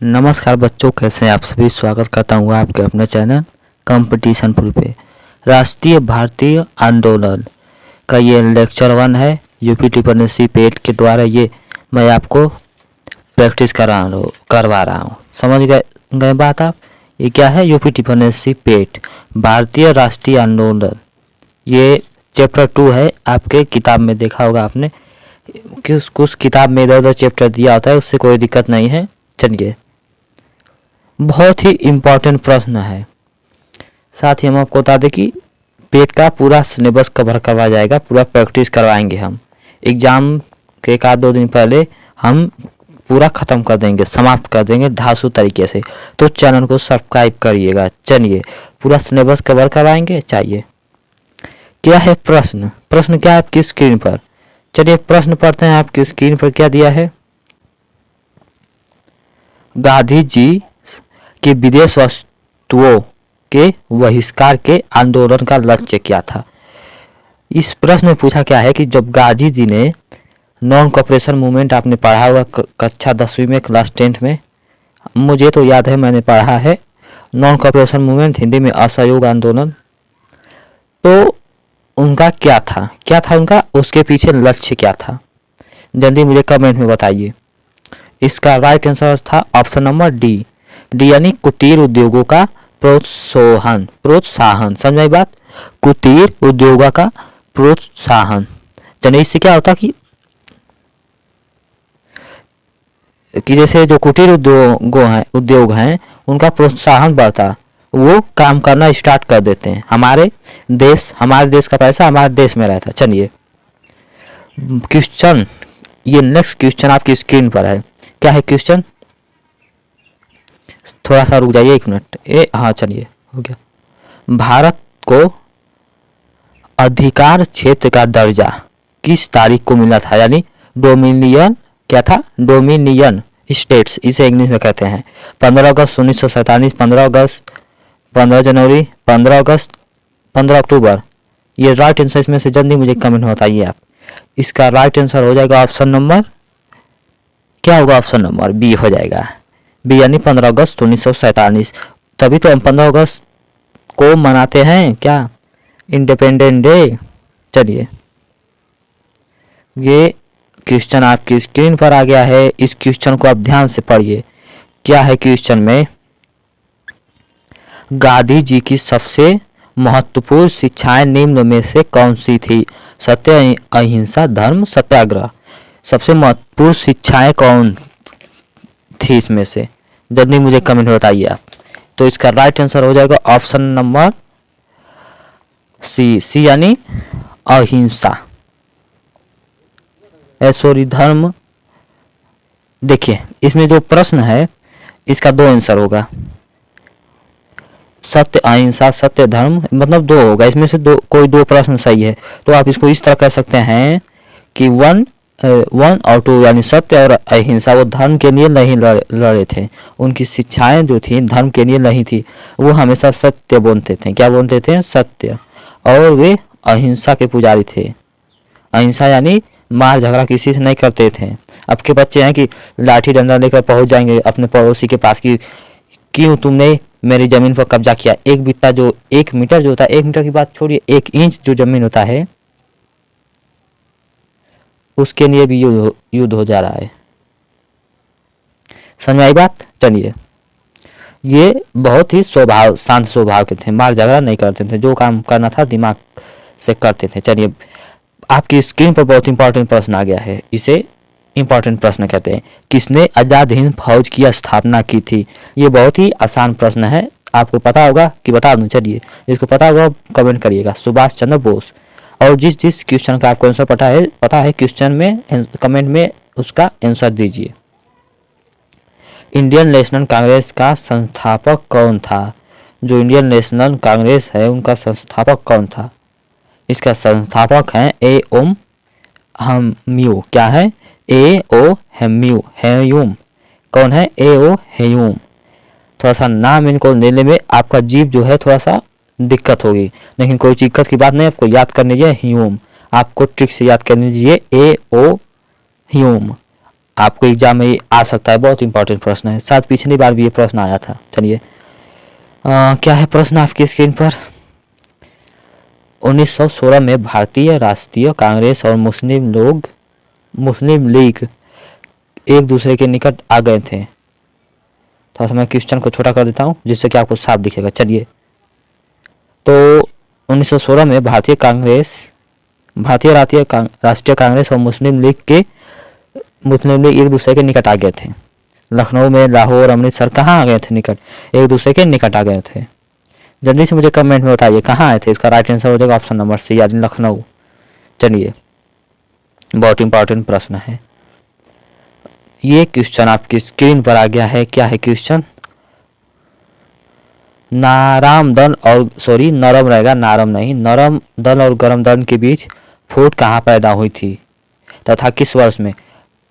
नमस्कार बच्चों, कैसे हैं आप सभी। स्वागत करता हूँ आपके अपने चैनल कंपटीशन पुल पे। राष्ट्रीय भारतीय आंदोलन का ये लेक्चर 1 है। यूपी टिप्पणी पेट के द्वारा ये मैं आपको प्रैक्टिस करवा रहा हूँ। समझ गए बात आप। ये क्या है? यूपी टिप्पणी पेट भारतीय राष्ट्रीय आंदोलन। ये चैप्टर 2 है। आपके किताब में देखा होगा आपने कि कुछ किताब में इधर उधर चैप्टर दिया होता है, उससे कोई दिक्कत नहीं है। चलिए, बहुत ही इम्पोर्टेंट प्रश्न है। साथ ही हम आपको बता दें कि पेट का पूरा सिलेबस कवर करवा जाएगा, पूरा प्रैक्टिस करवाएंगे हम। एग्ज़ाम के 1-2 दिन पहले हम पूरा ख़त्म कर देंगे, समाप्त कर देंगे ढांसू तरीके से। तो चैनल को सब्सक्राइब करिएगा। चलिए, पूरा सिलेबस कवर करवाएंगे। चाहिए क्या है प्रश्न? प्रश्न क्या है आपकी स्क्रीन पर? चलिए प्रश्न पढ़ते हैं। आपकी स्क्रीन पर क्या दिया है? गांधी जी कि विदेश वस्तुओं के बहिष्कार के आंदोलन का लक्ष्य क्या था? इस प्रश्न में पूछा क्या है कि जब गांधी जी ने नॉन कॉपरेशन मूवमेंट, आपने पढ़ा होगा कक्षा 10वीं में, क्लास 10th में, मुझे तो याद है मैंने पढ़ा है। नॉन कॉपरेशन मूवमेंट, हिंदी में असहयोग आंदोलन। तो उनका क्या था? क्या था उनका? उसके पीछे लक्ष्य क्या था? जल्दी मुझे कमेंट में बताइए। इसका राइट आंसर था ऑप्शन नंबर डी यानी कुटीर उद्योगों का प्रोत्साहन। समझ आई बात? कुटीर उद्योगों का प्रोत्साहन। चलिए, इससे क्या होता कि जैसे जो कुटीर उद्योग हैं उनका प्रोत्साहन बढ़ता, वो काम करना स्टार्ट कर देते हैं। हमारे देश का पैसा हमारे देश में रहता। चलिए क्वेश्चन, ये नेक्स्ट क्वेश्चन आपकी स्क्रीन पर है। क्या है क्वेश्चन? थोड़ा सा रुक जाइए 1 मिनट। हाँ, चलिए हो गया। भारत को अधिकार क्षेत्र का दर्जा किस तारीख को मिला था? यानी डोमिनियन, क्या था? डोमिनियन स्टेट्स, इसे इंग्लिश में कहते हैं। 15 अगस्त 1947, 15 अगस्त, 15 जनवरी, 15 अगस्त, 15 अक्टूबर। ये राइट आंसर इसमें से जल्दी मुझे कमेंट में बताइए आप। इसका राइट आंसर हो जाएगा ऑप्शन नंबर, क्या होगा? ऑप्शन नंबर बी हो जाएगा। बी यानी 15 अगस्त 1947। तभी तो हम 15 अगस्त को मनाते हैं क्या? Independent day. चलिए, ये क्वेश्चन आपकी स्क्रीन पर आ गया है। इस क्वेश्चन को आप ध्यान से पढ़िए। क्या है क्वेश्चन में? गांधी जी की सबसे महत्वपूर्ण शिक्षाएं निम्न में से कौन सी थी? सत्य, अहिंसा, धर्म, सत्याग्रह। सबसे महत्वपूर्ण शिक्षाएं कौन थी इसमें से? जल्दी मुझे कमेंट में बताइए आप। तो इसका राइट आंसर हो जाएगा ऑप्शन नंबर सी यानी अहिंसा। सॉरी, धर्म। देखिए, इसमें जो प्रश्न है इसका 2 आंसर होगा। सत्य, अहिंसा, सत्य, धर्म, मतलब 2 होगा। इसमें से कोई 2 प्रश्न सही है। तो आप इसको इस तरह कह सकते हैं कि 1 और 2 यानी सत्य और अहिंसा। वो धर्म के लिए नहीं लड़े थे, उनकी शिक्षाएं जो थी धर्म के लिए नहीं थी। वो हमेशा सत्य बोलते थे। क्या बोलते थे? सत्य। और वे अहिंसा के पुजारी थे। अहिंसा यानी मार झगड़ा किसी से नहीं करते थे। अब के बच्चे हैं कि लाठी डंडा लेकर पहुंच जाएंगे अपने पड़ोसी के पास कि क्यों तुमने मेरी जमीन पर कब्जा किया। 1 मीटर जो होता है, 1 मीटर की बात छोड़िए, 1 इंच जो जमीन होता है उसके लिए भी युद्ध हो जा रहा है। समझ आई बात? चलिए, ये बहुत ही शांत स्वभाव के थे, मार झगड़ा नहीं करते थे। जो काम करना था दिमाग से करते थे। चलिए, आपकी स्क्रीन पर बहुत इंपॉर्टेंट प्रश्न आ गया है। इसे इंपॉर्टेंट प्रश्न कहते हैं। किसने आजाद हिंद फौज की स्थापना की थी? ये बहुत ही आसान प्रश्न है। आपको पता होगा कि बता दूं? चलिए, जिसको पता होगा कमेंट करिएगा। सुभाष चंद्र बोस। और जिस क्वेश्चन का आपको आंसर पता है क्वेश्चन में, कमेंट में उसका आंसर दीजिए। इंडियन नेशनल कांग्रेस का संस्थापक कौन था? जो इंडियन नेशनल कांग्रेस है उनका संस्थापक कौन था? इसका संस्थापक है A.O. ह्यूम। क्या है? A.O. ह्यूम। कौन है? A.O. ह्यूम। थोड़ा सा नाम इनको लेने में आपका जीभ जो है थोड़ा सा दिक्कत होगी, लेकिन कोई दिक्कत की बात नहीं। आपको याद करने दीजिए ह्यूम। आपको ट्रिक से याद करने दीजिए A.O. ह्यूम। आपको एग्जाम में आ सकता है, बहुत इंपॉर्टेंट प्रश्न है, शायद पिछली बार भी ये प्रश्न आया था। चलिए क्या है प्रश्न आपकी स्क्रीन पर। 1916 में भारतीय राष्ट्रीय कांग्रेस और मुस्लिम लीग एक दूसरे के निकट आ गए थे। थोड़ा सा मैं क्वेश्चन को छोटा कर देता हूँ जिससे कि आपको साफ दिखेगा। चलिए, तो 1916 में भारतीय राष्ट्रीय कांग्रेस और मुस्लिम लीग एक दूसरे के निकट आ गए थे। लखनऊ में, लाहौर, अमृतसर कहाँ आ गए थे निकट, एक दूसरे के निकट आ गए थे। जल्दी से मुझे कमेंट में बताइए कहाँ आए थे। इसका राइट आंसर हो जाएगा ऑप्शन नंबर सी, यानी लखनऊ। चलिए, बहुत इंपॉर्टेंट प्रश्न है ये। क्वेश्चन आपकी स्क्रीन पर आ गया है। क्या है क्वेश्चन। नरम दल और गरम दल के बीच फूट कहाँ पैदा हुई थी तथा किस वर्ष में।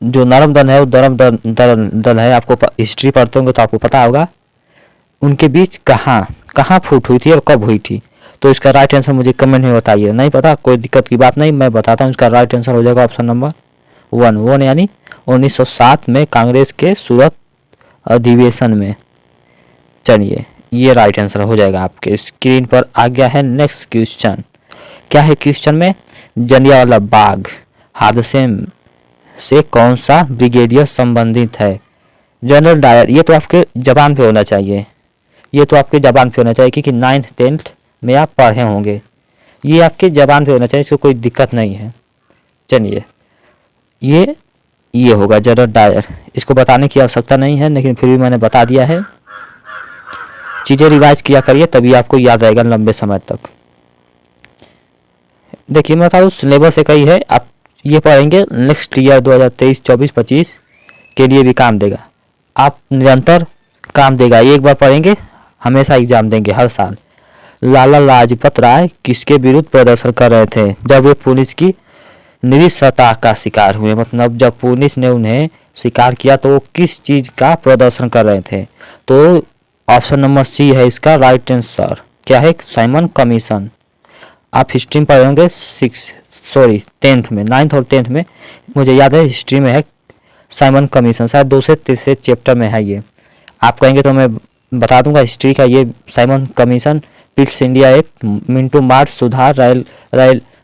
जो नरम दल है वो दल है, आपको हिस्ट्री पढ़ते होंगे तो आपको पता होगा उनके बीच कहाँ फूट हुई थी और कब हुई थी। तो इसका राइट आंसर मुझे कमेंट में बताइए। नहीं पता कोई दिक्कत की बात नहीं, मैं बताता हूँ। इसका राइट आंसर हो जाएगा ऑप्शन नंबर वन यानी 1907 में कांग्रेस के सूरत अधिवेशन में। चलिए, ये राइट आंसर हो जाएगा। आपके स्क्रीन पर आ गया है नेक्स्ट क्वेश्चन। क्या है क्वेश्चन में। जलियांवाला बाग हादसे से कौन सा ब्रिगेडियर संबंधित है। General Dyer. ये तो आपके जबान पे होना चाहिए, क्योंकि 9th 10th में आप पढ़े होंगे। ये आपके जबान पे होना चाहिए, इसको कोई दिक्कत नहीं है। चलिए, ये होगा जनरल डायर। इसको बताने की आवश्यकता नहीं है, लेकिन फिर भी मैंने बता दिया है। चीज़ें रिवाइज किया करिए, तभी आपको याद रहेगा लंबे समय तक। देखिए, मैं बताऊँ सिलेबस एक ही है, आप ये पढ़ेंगे नेक्स्ट ईयर 2023, 24, 25 के लिए भी काम देगा। आप निरंतर काम देगा, एक बार पढ़ेंगे हमेशा एग्जाम देंगे हर साल। लाला लाजपत राय किसके विरुद्ध प्रदर्शन कर रहे थे जब वे पुलिस की निरीक्षता का शिकार हुए। मतलब जब पुलिस ने उन्हें शिकार किया तो वो किस चीज़ का प्रदर्शन कर रहे थे। तो ऑप्शन नंबर सी है इसका राइट आंसर। क्या है। Simon commission. आप हिस्ट्री में पढ़े होंगे 10th में, 9th और 10th में मुझे याद है हिस्ट्री में है साइमन कमीशन, शायद 2 से 3 चैप्टर में है ये। आप कहेंगे तो मैं बता दूंगा हिस्ट्री का। ये Simon Commission, Pitt's India Act, Minto मार्च सुधार,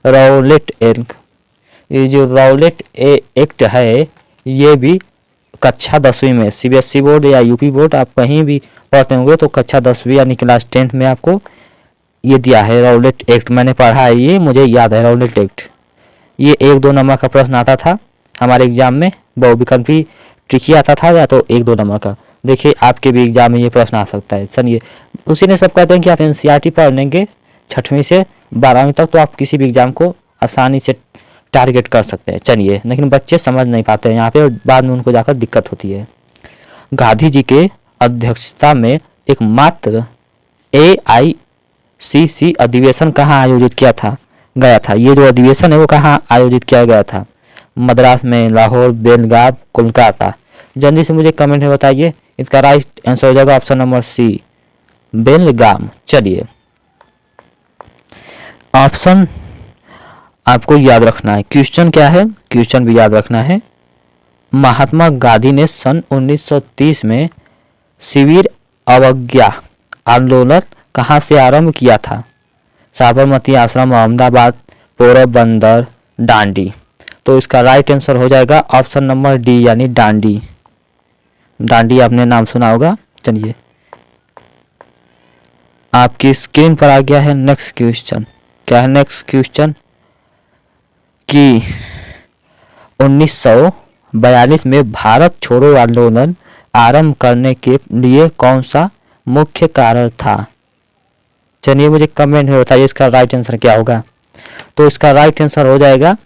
राउलेट एक्ट। ये जो राउलेट एक्ट है ये भी कक्षा 10वीं में CBSE बोर्ड या यूपी बोर्ड आप कहीं भी पढ़ते होंगे तो कक्षा 10वीं यानी क्लास 10th में आपको ये दिया है राउलेट एक्ट। मैंने पढ़ा है, ये मुझे याद है राउलेट एक्ट। ये 1-2 नंबर का प्रश्न आता था हमारे एग्जाम में, बहुविकल्पी ट्रिकी आता था या तो 1-2 नंबर का। देखिए, आपके भी एग्जाम में ये प्रश्न आ सकता है। चलिए, उसी ने सब कहते हैं कि आप NCERT पढ़ लेंगे 6वीं से 12वीं तक तो आप किसी भी एग्जाम को आसानी से टारगेट कर सकते हैं। चलिए, लेकिन बच्चे समझ नहीं पाते हैं यहाँ पे और बाद में उनको जाकर दिक्कत होती है। गांधी जी के अध्यक्षता में एकमात्र AICC अधिवेशन कहाँ आयोजित गया था। ये जो अधिवेशन है वो कहाँ आयोजित किया गया था। मद्रास में, लाहौर, बेलगाम, कोलकाता। जल्दी से मुझे कमेंट में बताइए। इसका राइट आंसर हो जाएगा ऑप्शन नंबर सी, बेलगाम। चलिए, ऑप्शन आपको याद रखना है। क्वेश्चन क्या है, क्वेश्चन भी याद रखना है। महात्मा गांधी ने सन 1930 में शिविर अवज्ञा आंदोलन कहाँ से आरंभ किया था। साबरमती आश्रम, अहमदाबाद, पोरबंदर, डांडी। तो इसका राइट आंसर हो जाएगा ऑप्शन नंबर डी यानी डांडी। डांडी आपने नाम सुना होगा। चलिए, आपकी स्क्रीन पर आ गया है नेक्स्ट क्वेश्चन। क्या है नेक्स्ट क्वेश्चन कि 1942 में भारत छोड़ो आंदोलन आरंभ करने के लिए कौन सा मुख्य कारण था। चलिए, मुझे कमेंट में बताइए इसका राइट आंसर क्या होगा। तो इसका राइट आंसर हो जाएगा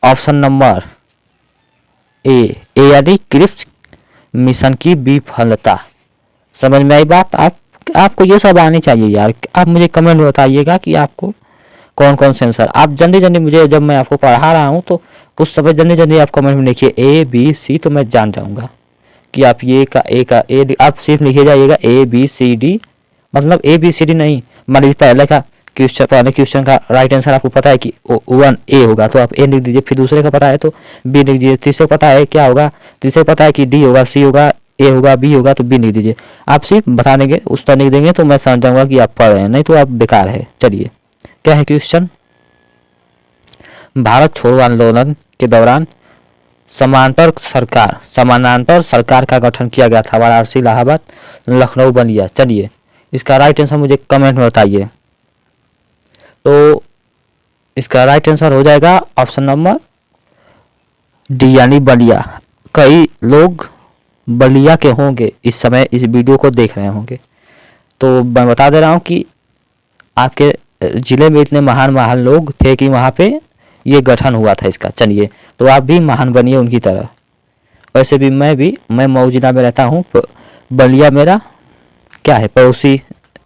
ऑप्शन नंबर ए यानी क्रिप्स मिशन की विफलता। समझ में आई बात। आपको ये सब आनी चाहिए यार। आप मुझे कमेंट में बताइएगा कि आपको कौन कौन से आंसर। आप जल्दी मुझे, जब मैं आपको पढ़ा रहा हूँ तो उस समय जल्दी आप कमेंट में लिखिए ABC, तो मैं जान जाऊंगा कि आप ये का ए आप सिर्फ लिखिए जाइएगा ABCD, मतलब ABCD नहीं। मान लीजिए पहले का क्वेश्चन, पहले क्वेश्चन का राइट आंसर आपको पता है कि 1A होगा तो आप ए लिख दीजिए, फिर दूसरे का पता है तो बी लिख दीजिए, तीसरे पता है क्या होगा, तीसरे पता है कि डी होगा, सी होगा, ए होगा, बी होगा तो बी लिख दीजिए। आप सिर्फ बता देंगे, उत्तर नहीं देंगे तो मैं समझ जाऊंगा कि आप पढ़ रहे हैं, नहीं तो आप बेकार है। चलिए क्या है क्वेश्चन, भारत छोड़ो आंदोलन के दौरान समानांतर सरकार का गठन किया गया था, वाराणसी, इलाहाबाद, लखनऊ, बलिया। चलिए इसका राइट आंसर मुझे कमेंट में बताइए। तो इसका राइट आंसर हो जाएगा ऑप्शन नंबर डी यानी बलिया। कई लोग बलिया के होंगे इस समय इस वीडियो को देख रहे होंगे, तो मैं बता दे रहा हूँ कि आपके जिले में इतने महान महान लोग थे कि वहाँ पे ये गठन हुआ था इसका। चलिए तो आप भी महान बनिए उनकी तरह। वैसे भी मैं मऊ जिला में रहता हूँ, बलिया मेरा क्या है, पड़ोसी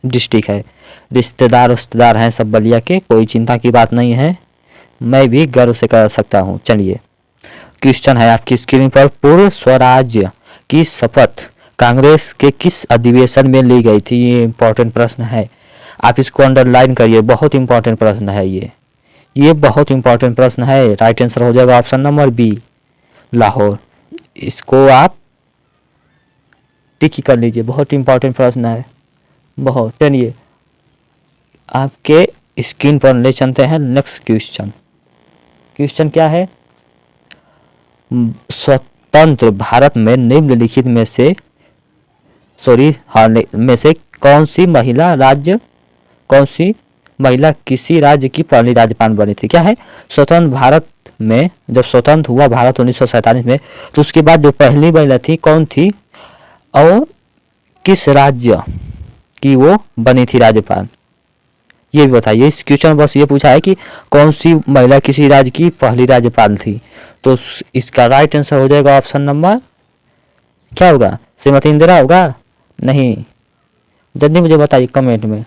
डिस्ट्रिक्ट है, रिश्तेदार हैं सब बलिया के, कोई चिंता की बात नहीं है, मैं भी गर्व से कर सकता हूँ। चलिए क्वेश्चन है आपकी स्क्रीन पर, पूर्ण स्वराज्य की शपथ कांग्रेस के किस अधिवेशन में ली गई थी? ये इंपॉर्टेंट प्रश्न है, आप इसको अंडरलाइन करिए, बहुत इंपॉर्टेंट प्रश्न है ये बहुत इंपॉर्टेंट प्रश्न है। राइट आंसर हो जाएगा ऑप्शन नंबर बी, लाहौर। इसको आप टिक कर लीजिए, बहुत इंपॉर्टेंट प्रश्न है, बहुत। चलिए आपके स्क्रीन पर ले चलते हैं नेक्स्ट क्वेश्चन। क्वेश्चन क्या है, स्वतंत्र भारत में निम्नलिखित में से कौन सी महिला किसी राज्य की पहली राज्यपाल बनी थी? क्या है, स्वतंत्र भारत में जब स्वतंत्र हुआ भारत 1947 में, तो उसके बाद जो पहली महिला थी कौन थी और किस राज्य की वो बनी थी राज्यपाल, ये भी बताइए। इस क्वेश्चन बस ये पूछा है कि कौन सी महिला किसी राज्य की पहली राज्यपाल थी, तो इसका राइट आंसर हो जाएगा ऑप्शन नंबर क्या होगा, श्रीमती इंदिरा होगा? नहीं, जल्दी मुझे बताइए कमेंट में।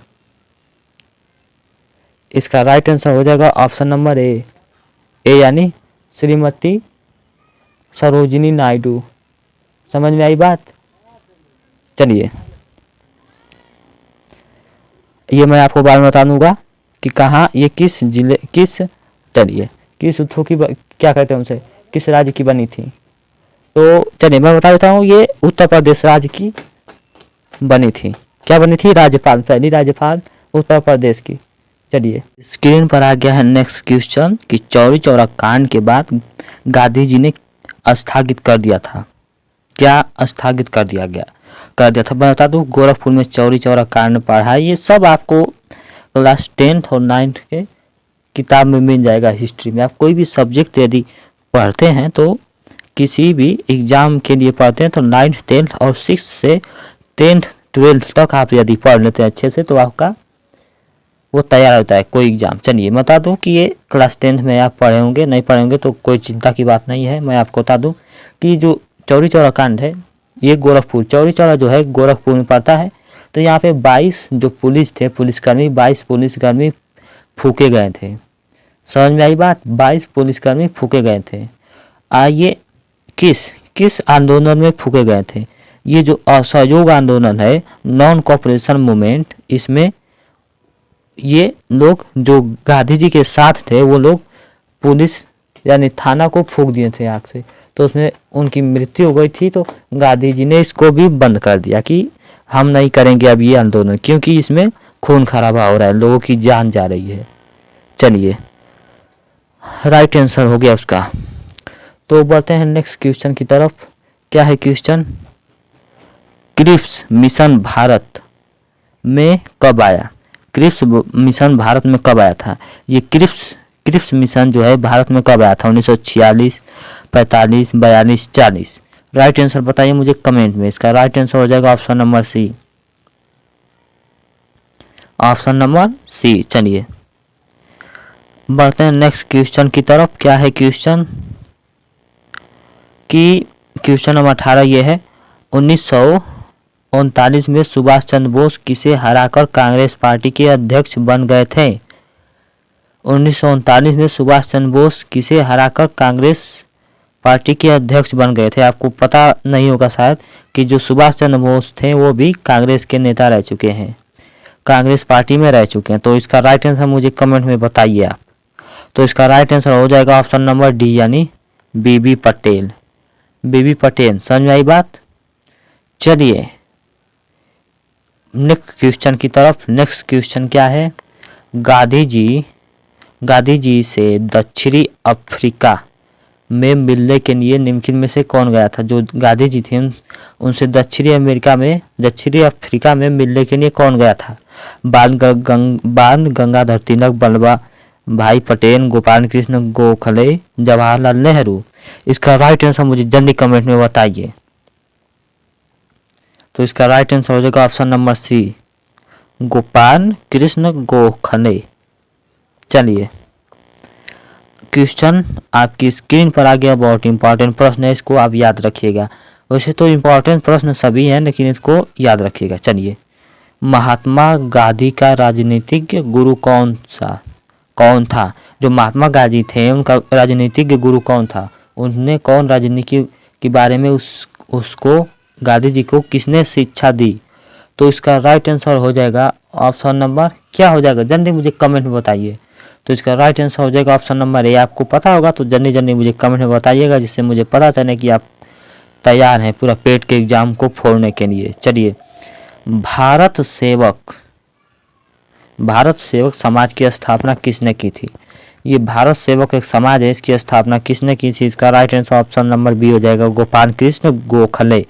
इसका राइट आंसर हो जाएगा ऑप्शन नंबर ए यानी श्रीमती सरोजिनी नायडू। समझ में आई बात? चलिए ये मैं आपको बाद में बता दूंगा कि कहाँ ये किस उत्सव की क्या कहते हैं उनसे, किस राज्य की बनी थी। तो चलिए मैं बता देता हूँ, ये उत्तर प्रदेश राज्य की बनी थी। क्या बनी थी? राज्यपाल, पहली राज्यपाल उत्तर प्रदेश की। चलिए स्क्रीन पर आ गया है नेक्स्ट क्वेश्चन कि चौरी चौरा कांड के बाद गांधी जी ने स्थगित कर दिया था, क्या स्थगित कर दिया था? मैं बता दूं, गोरखपुर में चौरी चौरा कांड पढ़ा है, ये सब आपको क्लास 10th और 9th के किताब में मिल जाएगा। हिस्ट्री में आप कोई भी सब्जेक्ट यदि पढ़ते हैं तो किसी भी एग्जाम के लिए पढ़ते हैं तो 9th 10th और 6th से 10th 12th तक आप यदि पढ़ लेते हैं अच्छे से तो आपका वो तैयार होता है कोई एग्जाम। चलिए मैं बता दूं कि ये क्लास 10th में आप पढ़े होंगे, नहीं पढ़े होंगे तो कोई चिंता की बात नहीं है। मैं आपको बता दूं कि जो चौरी चौरा कांड है ये गोरखपुर, चौरी चौरा जो है गोरखपुर में पड़ता है। तो यहाँ पे 22 जो पुलिस थे, पुलिसकर्मी 22 पुलिसकर्मी फूके गए थे। समझ में आई बात? 22 पुलिसकर्मी फूके गए थे। ये किस आंदोलन में फूके गए थे? ये जो असहयोग आंदोलन है, नॉन कोऑपरेशन मूवमेंट, इसमें ये लोग जो गांधी जी के साथ थे वो लोग पुलिस यानी थाना को फूंक दिए थे आग से, तो उसमें उनकी मृत्यु हो गई थी। तो गांधी जी ने इसको भी बंद कर दिया कि हम नहीं करेंगे अब ये आंदोलन, क्योंकि इसमें खून खराबा हो रहा है, लोगों की जान जा रही है। चलिए राइट आंसर हो गया उसका। तो बढ़ते हैं नेक्स्ट क्वेश्चन की तरफ। क्या है क्वेश्चन, क्रिप्स मिशन भारत में कब आया? क्रिप्स मिशन भारत में कब आया था? ये क्रिप्स मिशन जो है भारत में कब आया था? 1946, 45, 42, 40। राइट आंसर बताइए मुझे कमेंट में। इसका राइट आंसर हो जाएगा option number C, option number C. चलिए बढ़ते हैं नेक्स्ट क्वेश्चन की तरफ। क्या है क्वेश्चन कि क्वेश्चन नंबर 18 ये है, 1939 में सुभाष चंद्र बोस किसे हराकर कांग्रेस पार्टी के अध्यक्ष बन गए थे? 1939 में सुभाष चंद्र बोस किसे हराकर कांग्रेस पार्टी के अध्यक्ष बन गए थे? आपको पता नहीं होगा शायद कि जो सुभाष चंद्र बोस थे वो भी कांग्रेस के नेता रह चुके हैं। कांग्रेस पार्टी में रह चुके हैं। तो इसका राइट आंसर मुझे कमेंट में बताइए आप। तो इसका राइट आंसर हो जाएगा ऑप्शन नंबर डी यानी बीबी पटेल। बीबी पटेल, समझ में आई बात। चलिए नेक्स्ट क्वेश्चन की तरफ। नेक्स्ट क्वेश्चन क्या है, गांधी जी से दक्षिणी अफ्रीका में मिलने के लिए निम्नलिखित में से कौन गया था। जो गांधी जी थे उनसे दक्षिणी अफ्रीका में मिलने के लिए कौन गया था। बाल गंगाधर तिलक, वल्लभ भाई पटेल, गोपाल कृष्ण गोखले, जवाहरलाल नेहरू। इसका राइट आंसर मुझे जल्दी कमेंट में बताइए। तो इसका राइट आंसर हो जाएगा option number C, Gopal Krishna Gokhale. चलिए क्वेश्चन आपकी स्क्रीन पर आ गया, बहुत इंपॉर्टेंट प्रश्न है, इसको आप याद रखिएगा। वैसे तो इंपॉर्टेंट प्रश्न सभी हैं लेकिन इसको याद रखिएगा। चलिए, महात्मा गांधी का राजनीतिक गुरु कौन था। जो महात्मा गांधी थे उनका राजनीतिक गुरु कौन था। उन्हें कौन राजनीति के बारे में उसको गांधी जी को किसने शिक्षा दी। तो इसका राइट आंसर हो जाएगा ऑप्शन नंबर, क्या हो जाएगा जल्दी मुझे कमेंट में बताइए। तो इसका राइट आंसर हो जाएगा ऑप्शन नंबर ए। आपको पता होगा तो जल्दी मुझे कमेंट में बताइएगा, जिससे मुझे पता चले कि आप तैयार हैं पूरा पेट के एग्जाम को फोड़ने के लिए। चलिए, भारत सेवक समाज की स्थापना किसने की थी। ये भारत सेवक एक समाज है, इसकी स्थापना किसने की थी। इसका right answer option number B हो जाएगा, गोपाल कृष्ण गोखले।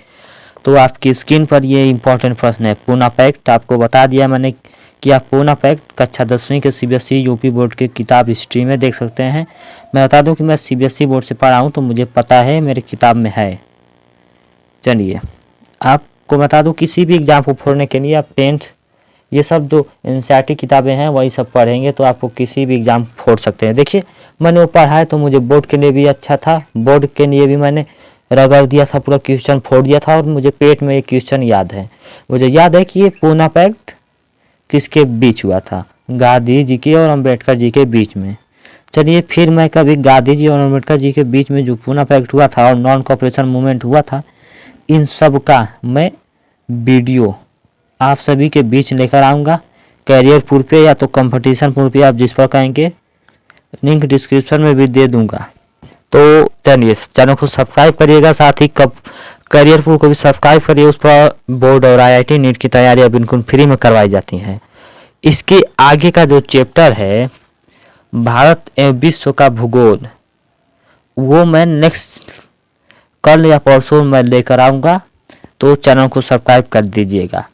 तो आपकी स्क्रीन पर ये इंपॉर्टेंट प्रश्न है। पूना पैक्ट आपको बता दिया मैंने कि आप पूना पैक्ट कक्षा 10वीं के सीबीएसई यूपी बोर्ड की किताब हिस्ट्री में देख सकते हैं। मैं बता दूं कि मैं सीबीएसई बोर्ड से पढ़ा हूं तो मुझे पता है, मेरी किताब में है। चलिए आपको बता दूं, किसी भी एग्जाम को फोड़ने के लिए आप 10th ये सब जो एनसीईआरटी किताबें हैं वही सब पढ़ेंगे तो आपको किसी भी एग्जाम फोड़ सकते हैं। देखिए मैंने वो पढ़ा है तो मुझे बोर्ड के लिए भी अच्छा था, बोर्ड के लिए भी मैंने रगड़ दिया था, पूरा क्वेश्चन फोड़ दिया था और मुझे पेट में एक क्वेश्चन याद है। मुझे याद है कि ये पूना पैक्ट किसके बीच हुआ था, गांधी जी के और अंबेडकर जी के बीच में। चलिए फिर मैं कभी गांधी जी और अंबेडकर जी के बीच में जो पूना पैक्ट हुआ था और नॉन कॉपरेशन मूवमेंट हुआ था, इन सब का मैं वीडियो आप सभी के बीच लेकर आऊँगा। कैरियर पुर पे या तो कंपटीशन पुर पे, आप जिस पर कहेंगे, लिंक डिस्क्रिप्शन में भी दे दूंगा। तो चलिए चैनल को सब्सक्राइब करिएगा, साथ ही करियर पुर को भी सब्सक्राइब करिए। उस पर बोर्ड और आईआईटी नीट की तैयारियां बिल्कुल फ्री में करवाई जाती हैं। इसके आगे का जो चैप्टर है भारत एवं विश्व का भूगोल, वो मैं नेक्स्ट कल या परसों मैं लेकर आऊँगा, तो चैनल को सब्सक्राइब कर दीजिएगा।